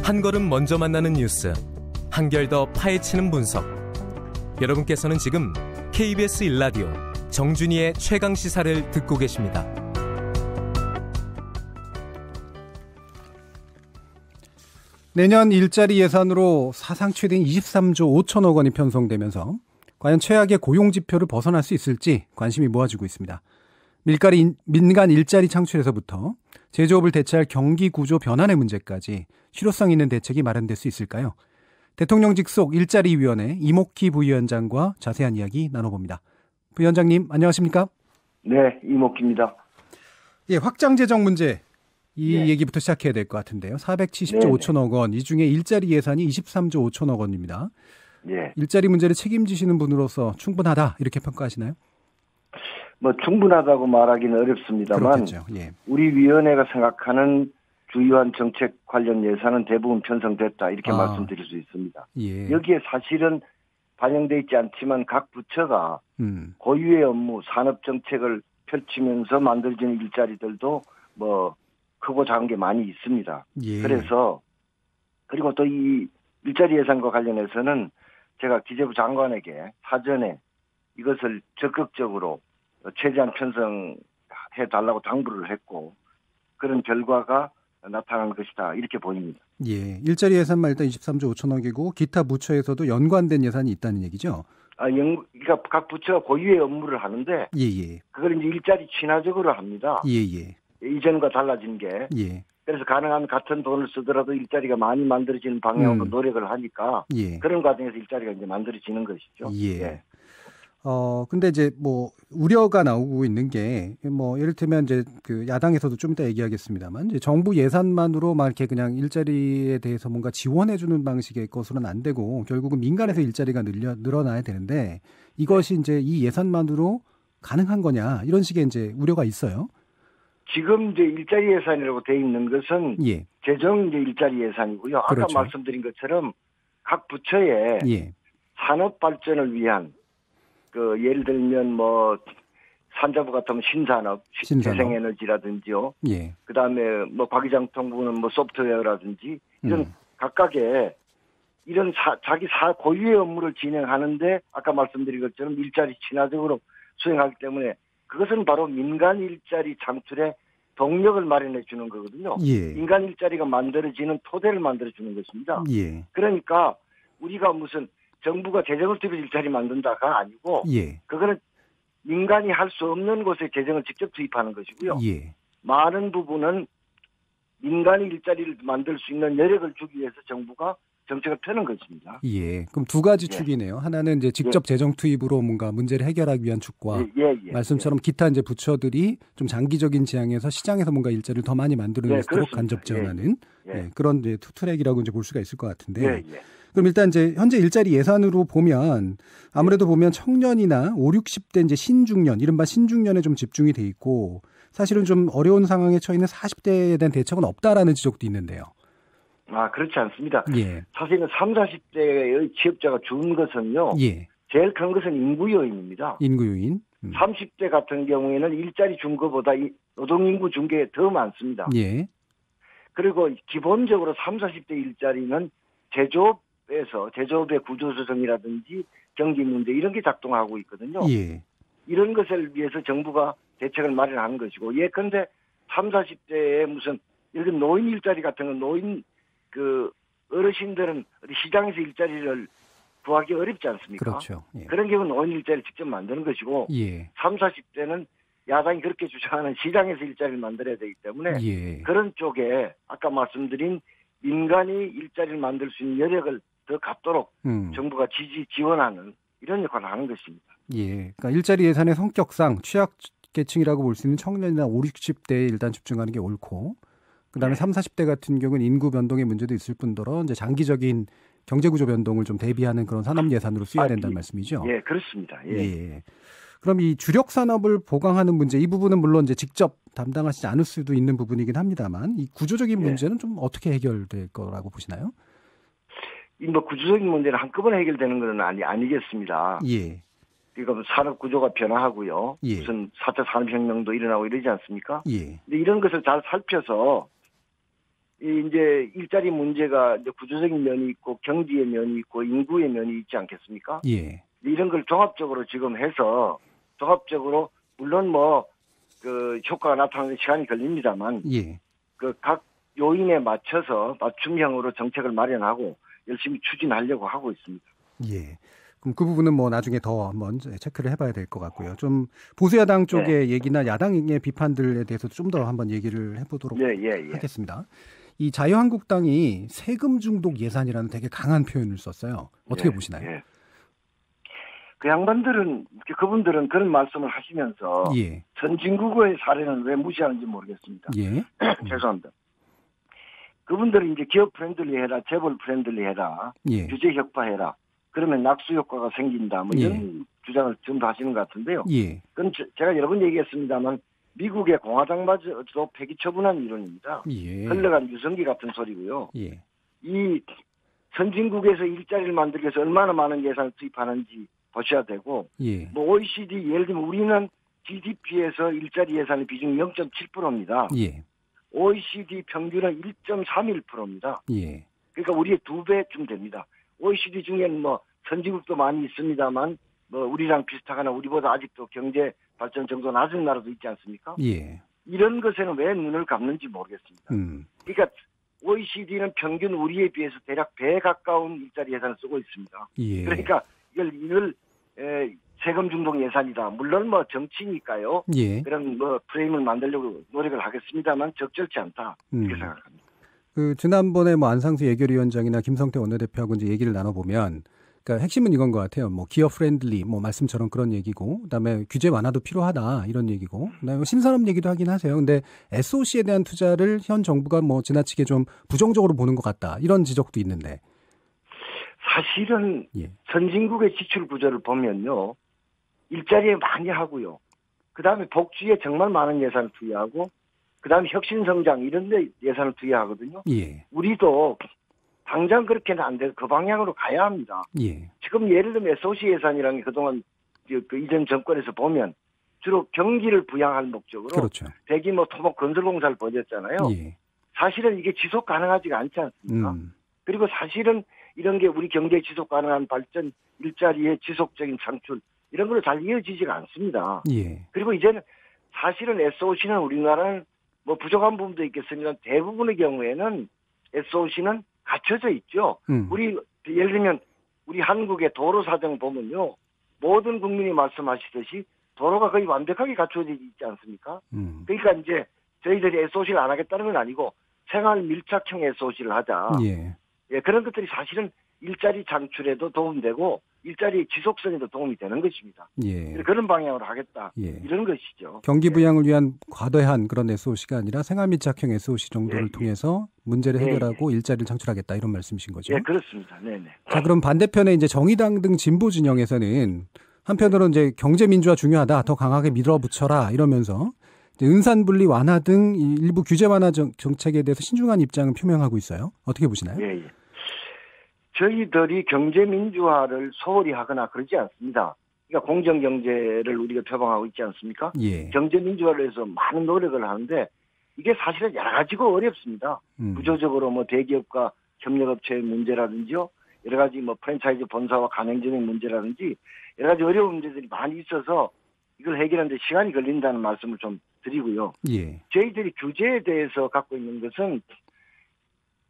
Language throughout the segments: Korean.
한 걸음 먼저 만나는 뉴스, 한결 더 파헤치는 분석. 여러분께서는 지금 KBS 1라디오 정준희의 최강시사를 듣고 계십니다. 내년 일자리 예산으로 사상 최대인 23조 5천억 원이 편성되면서 과연 최악의 고용지표를 벗어날 수 있을지 관심이 모아지고 있습니다. 민간 일자리 창출에서부터 제조업을 대체할 경기 구조 변환의 문제까지 실효성 있는 대책이 마련될 수 있을까요? 대통령직 속 일자리위원회 이목희 부위원장과 자세한 이야기 나눠봅니다. 부위원장님 안녕하십니까? 네, 이목희입니다. 예, 확장 재정 문제 이 예. 얘기부터 시작해야 될 것 같은데요. 470조 네네. 5천억 원, 이 중에 일자리 예산이 23조 5천억 원입니다. 예. 일자리 문제를 책임지시는 분으로서 충분하다 이렇게 평가하시나요? 뭐 충분하다고 말하기는 어렵습니다만 그렇겠죠. 예. 우리 위원회가 생각하는 주요한 정책 관련 예산은 대부분 편성됐다 이렇게 말씀드릴 수 있습니다. 예. 여기에 사실은 반영되어 있지 않지만 각 부처가 고유의 업무, 산업 정책을 펼치면서 만들어지는 일자리들도 뭐 크고 작은 게 많이 있습니다. 예. 그래서 그리고 또 이 일자리 예산과 관련해서는 제가 기재부 장관에게 사전에 이것을 적극적으로 최대한 편성해 달라고 당부를 했고 그런 결과가 나타난 것이다 이렇게 보입니다. 예, 일자리 예산만 일단 23조 5천억이고 기타 부처에서도 연관된 예산이 있다는 얘기죠? 그러니까 각 부처가 고유의 업무를 하는데 예. 그걸 이제 일자리 친화적으로 합니다. 예. 이전과 달라진 게. 예. 그래서 가능하면 같은 돈을 쓰더라도 일자리가 많이 만들어지는 방향으로 노력을 하니까 예. 그런 과정에서 일자리가 이제 만들어지는 것이죠. 예. 근데 이제 뭐 우려가 나오고 있는 게 뭐 예를 들면 이제 그 야당에서도 좀 이따 얘기하겠습니다만 이제 정부 예산만으로 막 이렇게 그냥 일자리에 대해서 뭔가 지원해 주는 방식의 것으로는 안 되고 결국은 민간에서 일자리가 늘어나야 되는데 이것이 이제 이 예산만으로 가능한 거냐 이런 식의 이제 우려가 있어요. 지금 이제 일자리 예산이라고 돼 있는 것은 예. 재정 이제 일자리 예산이고요. 아까 그렇죠. 말씀드린 것처럼 각 부처에 산업 발전을 위한 그 예를 들면 뭐 산자부 같으면 신산업. 재생에너지라든지요. 예. 그다음에 뭐 과기장통부는 뭐 소프트웨어라든지 이런 각각의 이런 자기 고유의 업무를 진행하는데 아까 말씀드린 것처럼 일자리 친화적으로 수행하기 때문에 그것은 바로 민간 일자리 창출에 동력을 마련해 주는 거거든요. 예. 민간 일자리가 만들어지는 토대를 만들어 주는 것입니다. 예. 그러니까 우리가 무슨 정부가 재정을 투입해 일자리 만든다가 아니고 그거는 민간이 할 수 없는 곳에 재정을 직접 투입하는 것이고요. 예. 많은 부분은 민간이 일자리를 만들 수 있는 여력을 주기 위해서 정부가 정책을 펴는 것입니다. 예. 그럼 두 가지 축이네요. 하나는 이제 직접 재정 투입으로 뭔가 문제를 해결하기 위한 축과 말씀처럼 기타 이제 부처들이 좀 장기적인 지향에서 시장에서 뭔가 일자리를 더 많이 만들어낼 수 있도록 간접 지원하는 그런 이제 투 트랙이라고 이제 볼 수가 있을 것 같은데. 그럼 일단 이제 현재 일자리 예산으로 보면 아무래도 보면 청년이나 5, 60대 이제 신중년, 이른바 신중년에 좀 집중이 돼 있고 사실은 좀 어려운 상황에 처해 있는 40대에 대한 대책은 없다라는 지적도 있는데요. 그렇지 않습니다. 예. 사실은 30, 40대의 취업자가 준 것은요. 제일 큰 것은 인구 요인입니다. 인구 요인. 30대 같은 경우에는 일자리 준 것보다 노동인구 준 게 더 많습니다. 예. 그리고 기본적으로 30, 40대 일자리는 제조업의 구조조정이라든지 경기 문제 이런 게 작동하고 있거든요. 이런 것을 위해서 정부가 대책을 마련하는 것이고 예컨대 30, 40대에 무슨 이런 노인 일자리 같은 건 노인 어르신들은 시장에서 일자리를 구하기 어렵지 않습니까? 그렇죠. 예. 그런 경우는 노인 일자리 직접 만드는 것이고 30, 40대는 야당이 그렇게 주장하는 시장에서 일자리를 만들어야 되기 때문에 그런 쪽에 아까 말씀드린 민간이 일자리를 만들 수 있는 여력을 더 갖도록 정부가 지원하는 이런 역할을 하는 것입니다. 그러니까 일자리 예산의 성격상 취약계층이라고 볼 수 있는 청년이나 5, 60대에 일단 집중하는 게 옳고 그다음에 30, 40대 같은 경우는 인구 변동의 문제도 있을 뿐더러 이제 장기적인 경제구조 변동을 좀 대비하는 그런 산업 예산으로 쓰여야 된다는 말씀이죠. 그렇습니다. 그럼 이 주력 산업을 보강하는 문제 이 부분은 물론 이제 직접 담당하시지 않을 수도 있는 부분이긴 합니다만 이 구조적인 문제는 좀 어떻게 해결될 거라고 보시나요? 뭐 구조적인 문제는 한꺼번에 해결되는 건 아니겠습니다. 그러니까 산업 구조가 변화하고요. 무슨 4차 산업혁명도 일어나고 이러지 않습니까? 근데 이런 것을 잘 살펴서 이제 일자리 문제가 이제 구조적인 면이 있고 경제의 면이 있고 인구의 면이 있지 않겠습니까? 예. 이런 걸 종합적으로 지금 해서 종합적으로 물론 그 효과가 나타나는 시간이 걸립니다만 예. 그 각 요인에 맞춰서 맞춤형으로 정책을 마련하고 열심히 추진하려고 하고 있습니다. 예. 그럼 그 부분은 뭐 나중에 더 한번 체크를 해봐야 될 것 같고요. 좀 보수야당 쪽의 얘기나 야당의 비판들에 대해서 좀 더 한번 얘기를 해보도록 하겠습니다. 이 자유한국당이 세금 중독 예산이라는 되게 강한 표현을 썼어요. 어떻게 보시나요? 그 양반들은 그분들은 그런 말씀을 하시면서 선진국의 사례는 왜 무시하는지 모르겠습니다. 죄송합니다. 그분들은 이제 기업 프렌들리 해라, 재벌 프렌들리 해라, 규제 혁파해라. 그러면 낙수 효과가 생긴다. 뭐 이런 주장을 지금도 하시는 것 같은데요. 그건 제가 여러 번 얘기했습니다만 미국의 공화당마저도 폐기 처분한 이론입니다. 흘러간 유성기 같은 소리고요. 이 선진국에서 일자리를 만들기 위해서 얼마나 많은 예산을 투입하는지 보셔야 되고 뭐 OECD 예를 들면 우리는 GDP에서 일자리 예산의 비중이 0.7%입니다. OECD 평균은 1.31%입니다. 그러니까 우리의 2배쯤 됩니다. OECD 중에는 뭐 선진국도 많이 있습니다만 뭐 우리랑 비슷하거나 우리보다 아직도 경제 발전 정도 낮은 나라도 있지 않습니까? 이런 것에는 왜 눈을 감는지 모르겠습니다. 그러니까 OECD는 평균 우리에 비해서 대략 배에 가까운 일자리 예산을 쓰고 있습니다. 그러니까 이걸 세금 중독 예산이다. 물론 뭐 정치니까요. 그런 뭐 프레임을 만들려고 노력을 하겠습니다만 적절치 않다. 이렇게 생각합니다. 그 지난번에 뭐 안상수 예결위원장이나 김성태 원내대표하고 이제 얘기를 나눠보면, 그러니까 핵심은 이건 것 같아요. 뭐 기업 프렌들리, 뭐 말씀처럼 그런 얘기고, 그다음에 규제 완화도 필요하다 이런 얘기고, 그다음에 신산업 얘기도 하긴 하세요. 근데 SOC에 대한 투자를 현 정부가 뭐 지나치게 좀 부정적으로 보는 것 같다 이런 지적도 있는데. 사실은 선진국의 지출 구조를 보면요, 일자리에 많이 하고요. 그다음에 복지에 정말 많은 예산을 투여하고, 그다음에 혁신성장 이런 데 예산을 투여하거든요. 우리도 당장 그렇게는 안 돼요. 그 방향으로 가야 합니다. 지금 예를 들면 SOC 예산이라는 게 그동안 그 이전 정권에서 보면 주로 경기를 부양할 목적으로 대규모 토목 건설공사를 벌였잖아요. 사실은 이게 지속 가능하지가 않지 않습니까? 그리고 사실은 이런 게 우리 경제 지속 가능한 발전, 일자리의 지속적인 창출 이런 걸로 잘 이어지지가 않습니다. 그리고 이제는 사실은 SOC는 우리나라는 뭐 부족한 부분도 있겠습니다. 대부분의 경우에는 SOC는 갖춰져 있죠. 우리 예를 들면 우리 한국의 도로 사정 보면요, 모든 국민이 말씀하시듯이 도로가 거의 완벽하게 갖춰져 있지 않습니까? 그러니까 이제 저희들이 SOC를 안 하겠다는 건 아니고 생활 밀착형 SOC를 하자. 그런 것들이 사실은 일자리 창출에도 도움되고 일자리의 지속성에도 도움이 되는 것입니다. 그런 방향으로 하겠다. 이런 것이죠. 경기 부양을 위한 과도한 그런 SOC가 아니라 생활 밀착형 SOC 정도를 통해서 문제를 해결하고 일자리를 창출하겠다 이런 말씀이신 거죠? 그렇습니다. 네네. 자, 그럼 반대편에 이제 정의당 등 진보 진영에서는 한편으로는 이제 경제 민주화 중요하다, 더 강하게 밀어붙여라 이러면서 이제 은산분리 완화 등 일부 규제 완화 정책에 대해서 신중한 입장을 표명하고 있어요. 어떻게 보시나요? 저희들이 경제 민주화를 소홀히 하거나 그러지 않습니다. 그러니까 공정 경제를 우리가 표방하고 있지 않습니까? 경제 민주화를 위해서 많은 노력을 하는데 이게 사실은 여러 가지고 어렵습니다. 구조적으로 뭐 대기업과 협력업체의 문제라든지요, 여러 가지 뭐 프랜차이즈 본사와 가맹점의 문제라든지 여러 가지 어려운 문제들이 많이 있어서 이걸 해결하는데 시간이 걸린다는 말씀을 좀 드리고요. 저희들이 규제에 대해서 갖고 있는 것은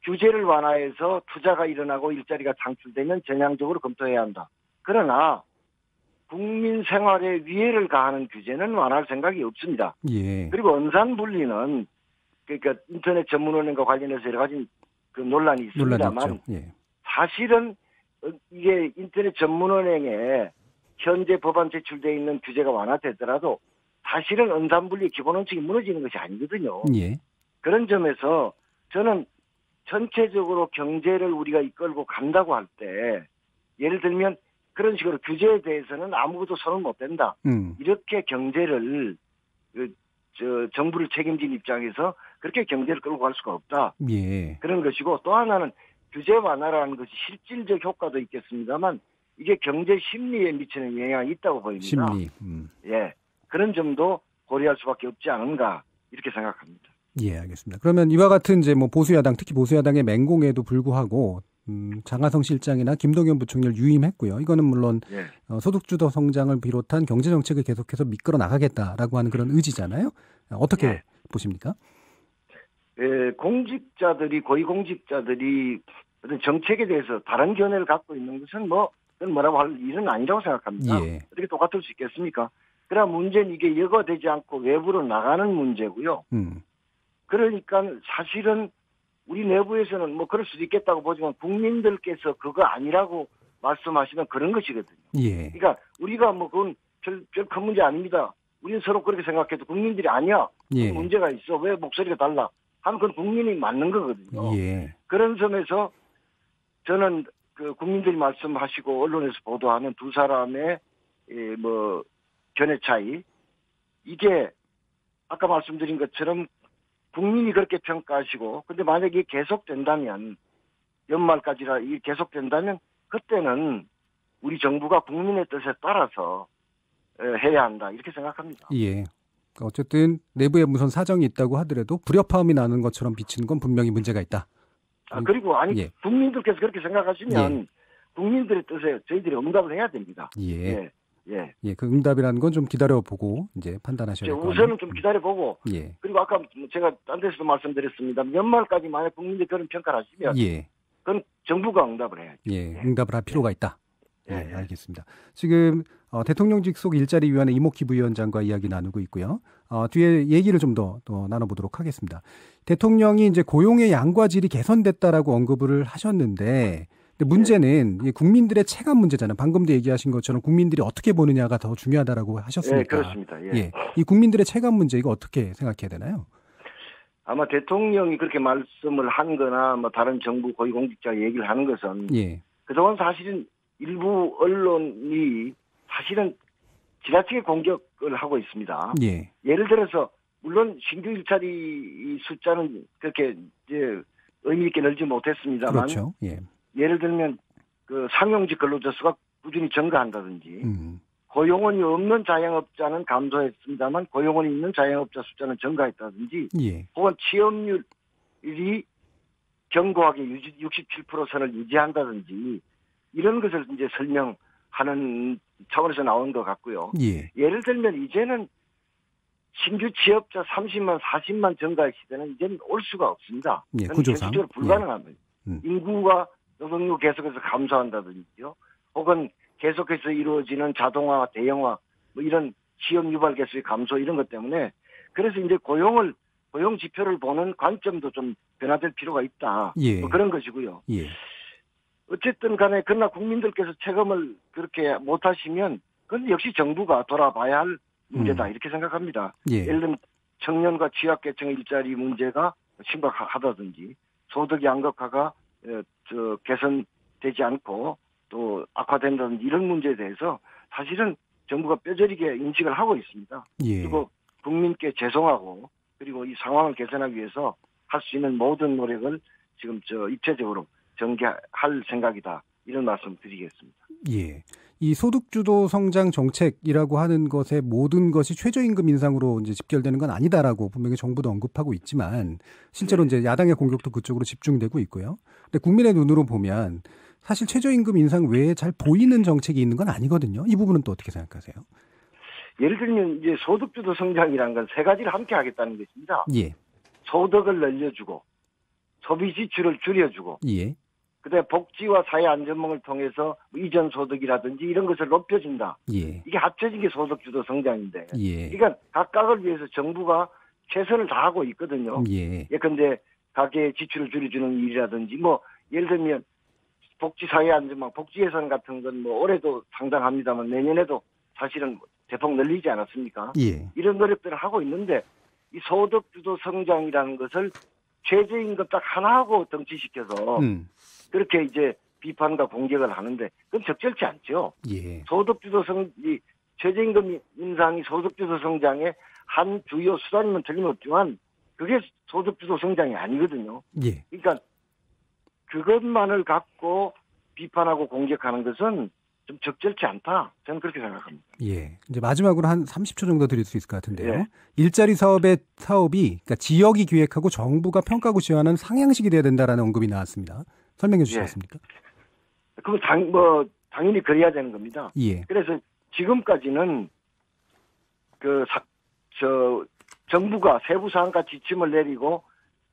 규제를 완화해서 투자가 일어나고 일자리가 창출되면 전향적으로 검토해야 한다. 그러나 국민 생활에 위해를 가하는 규제는 완화할 생각이 없습니다. 그리고 은산분리는 그러니까 인터넷 전문은행과 관련해서 여러 가지 그 논란이 있습니다만 사실은 이게 인터넷 전문은행에 현재 법안 제출되어 있는 규제가 완화되더라도 사실은 은산분리 기본 원칙이 무너지는 것이 아니거든요. 그런 점에서 저는 전체적으로 경제를 우리가 이끌고 간다고 할 때 예를 들면 그런 식으로 규제에 대해서는 아무것도 손을 못 댄다. 이렇게 경제를 정부를 책임진 입장에서 그렇게 경제를 끌고 갈 수가 없다. 그런 것이고 또 하나는 규제 완화라는 것이 실질적 효과도 있겠습니다만 이게 경제 심리에 미치는 영향이 있다고 보입니다. 그런 점도 고려할 수밖에 없지 않은가 이렇게 생각합니다. 예, 알겠습니다. 그러면 이와 같은 이제 뭐 보수야당, 특히 보수야당의 맹공에도 불구하고 장하성 실장이나 김동연 부총리를 유임했고요. 이거는 물론 예. 소득주도 성장을 비롯한 경제 정책을 계속해서 미끌어 나가겠다라고 하는 그런 의지잖아요. 어떻게 예. 보십니까? 공직자들이 고위공직자들이 어떤 정책에 대해서 다른 견해를 갖고 있는 것은 그건 뭐라고 할 일은 아니라고 생각합니다. 예. 어떻게 똑같을 수 있겠습니까? 그러나 문제는 이게 여과되지 않고 외부로 나가는 문제고요. 그러니까 사실은 우리 내부에서는 뭐 그럴 수도 있겠다고 보지만 국민들께서 그거 아니라고 말씀하시면 그런 것이거든요. 예. 그러니까 우리가 뭐 그건 별 큰 문제 아닙니다. 우리는 서로 그렇게 생각해도 국민들이 아니야. 예. 문제가 있어. 왜 목소리가 달라? 하면 그건 국민이 맞는 거거든요. 예. 그런 점에서 저는 그 국민들이 말씀하시고 언론에서 보도하는 두 사람의 뭐 견해 차이, 이게 아까 말씀드린 것처럼 국민이 그렇게 평가하시고, 근데 만약에 이게 계속된다면, 연말까지라 이게 계속된다면 그때는 우리 정부가 국민의 뜻에 따라서 해야 한다, 이렇게 생각합니다. 예. 어쨌든 내부에 무슨 사정이 있다고 하더라도 불협화음이 나는 것처럼 비치는 건 분명히 문제가 있다. 그리고 예. 국민들께서 그렇게 생각하시면 예. 국민들의 뜻에 저희들이 응답을 해야 됩니다. 예. 그 응답이라는 건 좀 기다려보고 이제 판단하셔야 될 것 같아요. 우선은 좀 기다려보고. 예. 그리고 아까 제가 딴 데서도 말씀드렸습니다. 연말까지 만약 국민들이 그런 평가를 하시면. 예. 그건 정부가 응답을 해야죠. 예. 응답을 할 필요가 있다. 네, 알겠습니다. 지금 대통령직 속 일자리위원회 이목희 부위원장과 이야기 나누고 있고요. 뒤에 얘기를 좀 더 나눠보도록 하겠습니다. 대통령이 이제 고용의 양과 질이 개선됐다라고 언급을 하셨는데, 근데 문제는 국민들의 체감 문제잖아요. 방금도 얘기하신 것처럼 국민들이 어떻게 보느냐가 더 중요하다라고 하셨으니까. 네, 그렇습니다. 예. 이 국민들의 체감 문제 이거 어떻게 생각해야 되나요? 아마 대통령이 그렇게 말씀을 한 거나 뭐 다른 정부 고위공직자가 얘기를 하는 것은 그동안 사실은 일부 언론이 사실은 지나치게 공격을 하고 있습니다. 예를 들어서 물론 신규 일자리 숫자는 그렇게 이제 의미 있게 늘지 못했습니다만, 그렇죠. 예를 들면 그 상용직 근로자 수가 꾸준히 증가한다든지, 고용원이 없는 자영업자는 감소했습니다만 고용원이 있는 자영업자 숫자는 증가했다든지, 혹은 취업률이 견고하게 67% 선을 유지한다든지, 이런 것을 이제 설명하는 차원에서 나온 것 같고요. 예를 들면 이제는 신규 취업자 30만, 40만 증가의 시대는 이제는 올 수가 없습니다. 구조상. 현실적으로 불가능합니다. 인구가 노동력 계속해서 감소한다든지요. 혹은 계속해서 이루어지는 자동화, 대형화, 뭐 이런 취업 유발 개수의 감소 이런 것 때문에, 그래서 이제 고용 지표를 보는 관점도 좀 변화될 필요가 있다. 뭐 그런 것이고요. 어쨌든 간에 그러나 국민들께서 체감을 그렇게 못하시면 그건 역시 정부가 돌아봐야 할 문제다, 이렇게 생각합니다. 예를 들면 청년과 취약계층의 일자리 문제가 심각하다든지, 소득 양극화가 개선되지 않고 또 악화된다든지 이런 문제에 대해서 사실은 정부가 뼈저리게 인식을 하고 있습니다. 그리고 국민께 죄송하고, 그리고 이 상황을 개선하기 위해서 할 수 있는 모든 노력을 지금 입체적으로 전개할 생각이다, 이런 말씀 드리겠습니다. 이 소득주도 성장 정책이라고 하는 것의 모든 것이 최저임금 인상으로 이제 집결되는 건 아니다라고 분명히 정부도 언급하고 있지만, 실제로 이제 야당의 공격도 그쪽으로 집중되고 있고요. 근데 국민의 눈으로 보면 사실 최저임금 인상 외에 잘 보이는 정책이 있는 건 아니거든요. 이 부분은 또 어떻게 생각하세요? 예를 들면 이제 소득주도 성장이라는 건 세 가지를 함께 하겠다는 것입니다. 소득을 늘려주고, 소비 지출을 줄여주고, 그다음에 복지와 사회 안전망을 통해서 이전 소득이라든지 이런 것을 높여준다. 이게 합쳐진 게 소득주도 성장인데, 그러니까 각각을 위해서 정부가 최선을 다하고 있거든요. 예컨대 가계 지출을 줄여주는 일이라든지, 뭐 예를 들면 복지 사회 안전망, 복지 예산 같은 건 뭐 올해도 상당합니다만 내년에도 사실은 대폭 늘리지 않았습니까? 이런 노력들을 하고 있는데, 이 소득주도 성장이라는 것을 최저임금 딱 하나하고 덩치시켜서 그렇게 이제 비판과 공격을 하는데 그건 적절치 않죠. 소득주도 최저임금 인상이 소득주도 성장의 한 주요 수단이면 틀림없지만 그게 소득주도 성장이 아니거든요. 그러니까 그것만을 갖고 비판하고 공격하는 것은 좀 적절치 않다. 저는 그렇게 생각합니다. 예. 이제 마지막으로 한 30초 정도 드릴 수 있을 것 같은데요. 예. 일자리 사업이 그러니까 지역이 기획하고 정부가 평가하고 지원하는 상향식이 돼야 된다라는 언급이 나왔습니다. 설명해 주시겠습니까? 예. 그거 당연히 그래야 되는 겁니다. 예. 그래서 지금까지는 정부가 세부 사항과 지침을 내리고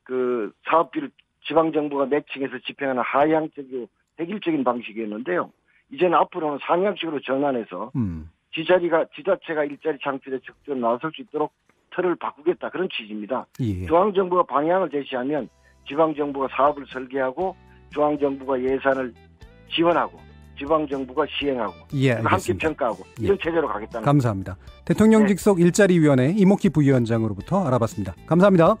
그 사업비를 지방 정부가 매칭해서 집행하는 하향적이고 획일적인 방식이었는데요. 이제는 앞으로는 상향식으로 전환해서 지자체가 일자리 창출에 적극적으로 나설 수 있도록 틀을 바꾸겠다 그런 취지입니다. 예. 중앙정부가 방향을 제시하면 지방정부가 사업을 설계하고 중앙정부가 예산을 지원하고 지방정부가 시행하고 예, 함께 평가하고 이런 체제로 가겠다는 감사합니다. 대통령 직속 일자리위원회 이목희 부위원장으로부터 알아봤습니다. 감사합니다.